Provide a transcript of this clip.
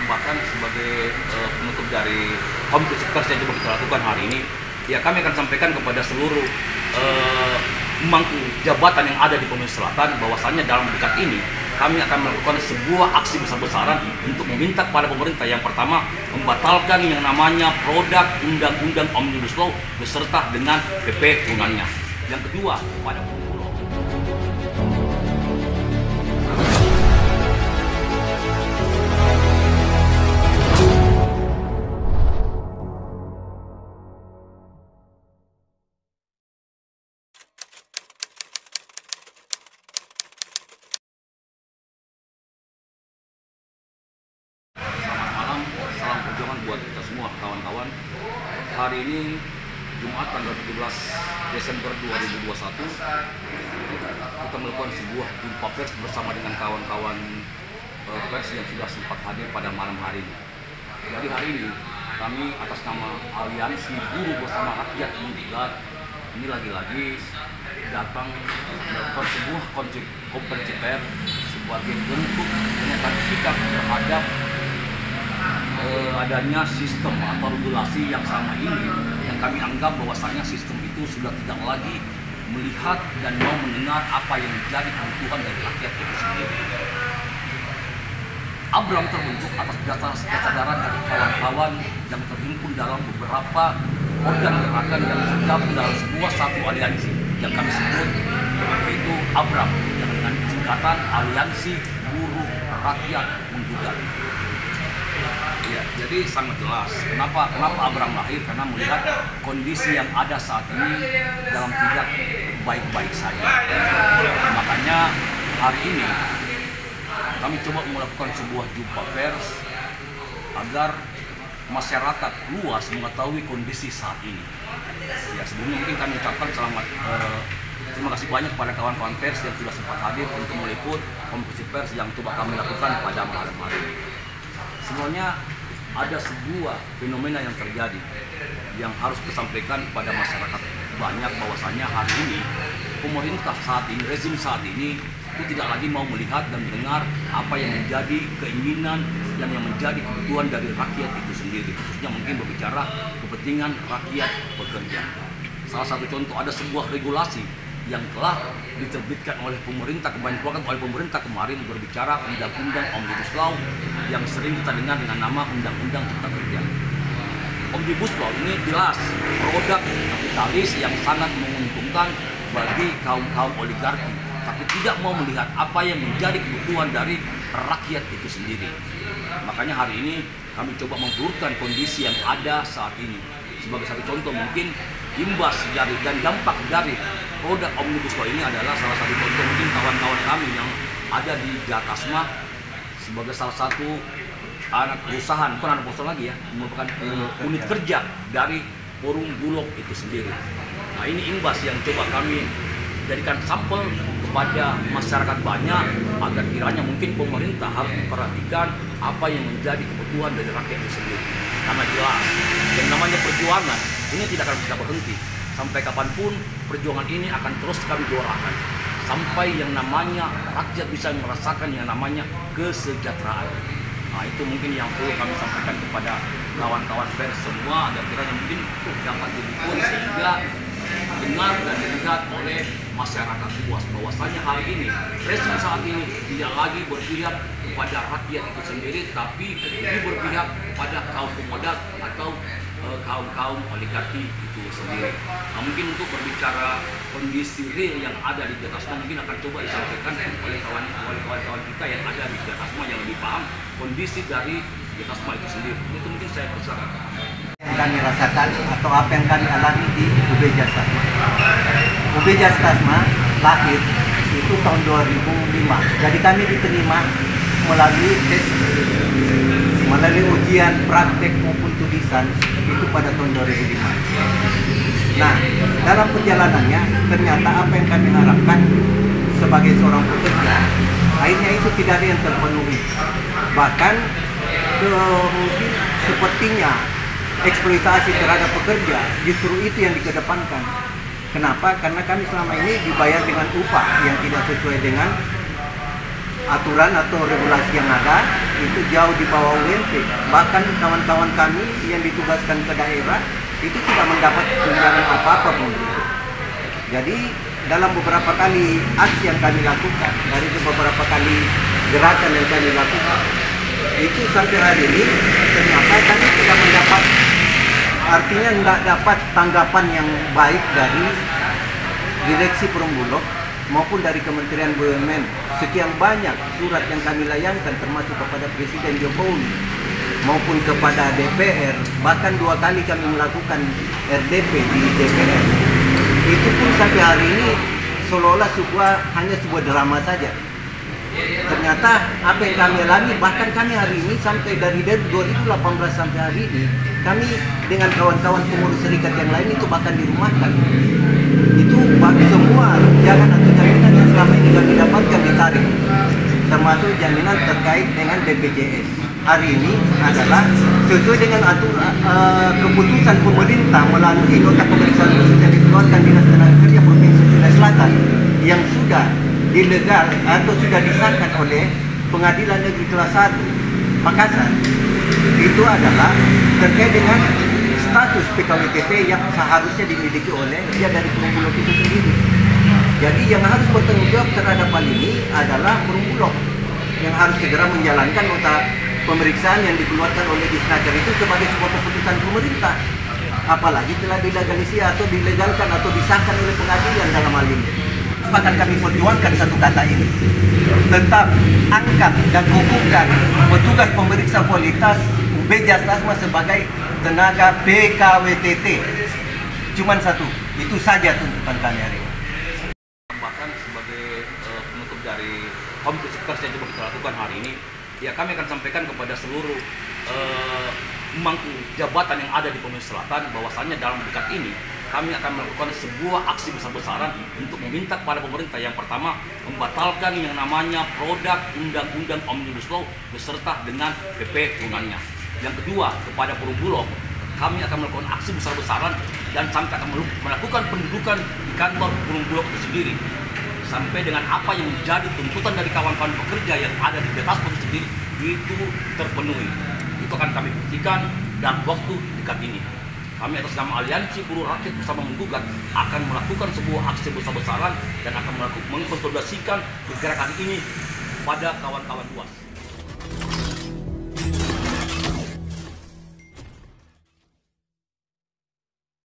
kesempatan sebagai penutup dari konferensi pers yang coba kita lakukan hari ini, ya kami akan sampaikan kepada seluruh pemangku jabatan yang ada di Provinsi Selatan bahwasannya dalam dekat ini kami akan melakukan sebuah aksi besar-besaran untuk meminta kepada pemerintah yang pertama membatalkan yang namanya produk Undang-Undang Omnibus Law beserta dengan PP turunannya. Yang kedua, pada salam perjuangan buat kita semua kawan-kawan. Hari ini Jumat tanggal 17 Desember 2021 kita melakukan sebuah jumpa pers bersama dengan kawan-kawan pers yang sudah sempat hadir pada malam hari ini. Jadi hari ini kami atas nama Aliansi Buruh Bersama Rakyat Menggugat ini lagi-lagi datang melakukan sebuah konferensi pers sebagai bentuk pernyataan sikap terhadap adanya sistem atau regulasi yang sama ini yang kami anggap bahwasannya sistem itu sudah tidak lagi melihat dan mau mendengar apa yang menjadi kebutuhan dari rakyat itu sendiri. Abram terbentuk atas dasar kesadaran dari kawan-kawan yang terhimpun dalam beberapa organ gerakan yang tergabung dalam sebuah satu aliansi yang kami sebut yaitu Abram yang dengan singkatan Aliansi Buruh Rakyat Menggugat. Ya, jadi sangat jelas kenapa Abram lahir, karena melihat kondisi yang ada saat ini dalam tidak baik-baik saja. Makanya hari ini kami coba melakukan sebuah jumpa pers agar masyarakat luas mengetahui kondisi saat ini. Ya, sebelumnya mungkin kami ucapkan terima kasih banyak kepada kawan-kawan pers yang sudah sempat hadir untuk meliput konferensi pers yang coba kami lakukan pada malam hari ini. Sebenarnya ada sebuah fenomena yang terjadi yang harus disampaikan kepada masyarakat banyak bahwasannya hari ini pemerintah saat ini, rezim saat ini itu tidak lagi mau melihat dan mendengar apa yang menjadi keinginan yang menjadi kebutuhan dari rakyat itu sendiri, khususnya mungkin berbicara kepentingan rakyat pekerja. Salah satu contoh, ada sebuah regulasi yang telah diterbitkan oleh pemerintah, dikeluarkan oleh pemerintah kemarin berbicara Undang-Undang Omnibus Law yang sering kita dengar dengan nama Undang-Undang Cipta Kerja. Omnibus Law ini jelas produk kapitalis yang sangat menguntungkan bagi kaum oligarki, tapi tidak mau melihat apa yang menjadi kebutuhan dari rakyat itu sendiri. Makanya hari ini kami coba memburukkan kondisi yang ada saat ini. Sebagai satu contoh, mungkin imbas dari dan dampak dari produk Omnibus Law ini adalah salah satu contoh mungkin kawan-kawan kami yang ada di Jakarta sebagai salah satu anak perusahaan, bukan anak perusahaan lagi ya, merupakan unit kerja dari Forum Bulog itu sendiri. Nah, ini imbas yang coba kami jadikan sampel kepada masyarakat banyak agar kiranya mungkin pemerintah harus memperhatikan apa yang menjadi kebutuhan dari rakyat itu sendiri. Karena jelas yang namanya perjuangan ini tidak akan bisa berhenti. Sampai kapanpun perjuangan ini akan terus kami doakan sampai yang namanya rakyat bisa merasakan yang namanya kesejahteraan. Nah, itu mungkin yang perlu kami sampaikan kepada kawan-kawan pers semua agar kiranya mungkin dapat diliput sehingga dengar dan dilihat oleh masyarakat luas bahwasanya hari ini rezim saat ini tidak lagi berpihak kepada rakyat itu sendiri, tapi lebih berpihak kepada kaum pemodal atau kaum oligarki itu sendiri. Nah, mungkin untuk berbicara kondisi real yang ada di Jakarta mungkin akan coba disampaikan oleh kawan-kawan kita yang ada di Jakarta yang lebih paham kondisi dari Jakarta itu sendiri. Itu mungkin saya persilakan. Yang kami rasakan atau apa yang kami alami di UB Jastasma. UB Jastasma lahir itu tahun 2005. Jadi kami diterima melalui tes, melalui ujian praktek maupun tulisan itu pada tahun 2005. Nah, dalam perjalanannya ternyata apa yang kami harapkan sebagai seorang pekerja akhirnya itu tidak ada yang terpenuhi. Bahkan mungkin sepertinya eksploitasi terhadap pekerja justru itu yang dikedepankan. Kenapa? Karena kami selama ini dibayar dengan upah yang tidak sesuai dengan aturan atau regulasi yang ada itu jauh di bawah UMP. Bahkan kawan-kawan kami yang ditugaskan ke daerah itu tidak mendapat tunjangan apa-apa pun. Jadi dalam beberapa kali aksi yang kami lakukan, dari beberapa kali gerakan yang kami lakukan, itu sampai hari ini ternyata kami tidak mendapat, artinya nggak dapat tanggapan yang baik dari direksi Perum Bulog maupun dari Kementerian BUMN. Sekian banyak surat yang kami layangkan termasuk kepada Presiden Jokowi maupun kepada DPR, bahkan 2 kali kami melakukan RDP di DPR. Itu pun sampai hari ini seolah-olah hanya sebuah drama saja. Ternyata apa yang kami alami, bahkan kami hari ini sampai dari 2018 sampai hari ini, kami dengan kawan-kawan pengurus serikat yang lain itu bahkan dirumahkan. Itu bagi semua jangan atau jaminan yang selama ini kami dapatkan ditarik, termasuk jaminan terkait dengan BPJS. Hari ini adalah sesuai dengan keputusan pemerintah melalui nota pemeriksaan khusus yang dikeluarkan Dinas Tenaga Kerja Provinsi Sulawesi Selatan yang sudah dilegal atau sudah disahkan oleh Pengadilan Negeri Kelas 1 Makassar. Itu adalah terkait dengan status PKWTP yang seharusnya dimiliki oleh dia dari Perum Bulog itu sendiri. Jadi yang harus bertanggung jawab terhadap hal ini adalah Perum Bulog yang harus segera menjalankan nota pemeriksaan yang dikeluarkan oleh Disnaker itu sebagai sebuah keputusan pemerintah. Apalagi telah dilegalisasi atau dilegalkan atau disahkan oleh pengadilan dalam hal ini. Akan kami perjuangkan satu kata ini. Tetap angkat dan kukuhkan petugas pemeriksa kualitas UBJAS TASMA sebagai tenaga PKWTT. Cuman satu, itu saja tuntutan kami hari ini. Bahkan sebagai penutup dari konferensi pers yang coba kita lakukan hari ini, ya kami akan sampaikan kepada seluruh pemangku jabatan yang ada di Provinsi Selatan bahwasannya dalam dekat ini kami akan melakukan sebuah aksi besar-besaran untuk meminta kepada pemerintah yang pertama membatalkan yang namanya produk Undang-Undang Omnibus Law beserta dengan PP turunannya. Yang kedua, kepada Perum Bulog kami akan melakukan aksi besar-besaran dan sampai akan melakukan pendudukan di kantor Perum Bulog itu sendiri sampai dengan apa yang menjadi tuntutan dari kawan-kawan pekerja yang ada di atas itu sendiri itu terpenuhi. Itu akan kami buktikan dalam waktu dekat ini. Kami atas nama Aliansi Buruh Rakyat Bersama Menggugat akan melakukan sebuah aksi besar-besaran dan akan mengkonsolidasikan gerakan ini pada kawan-kawan luas.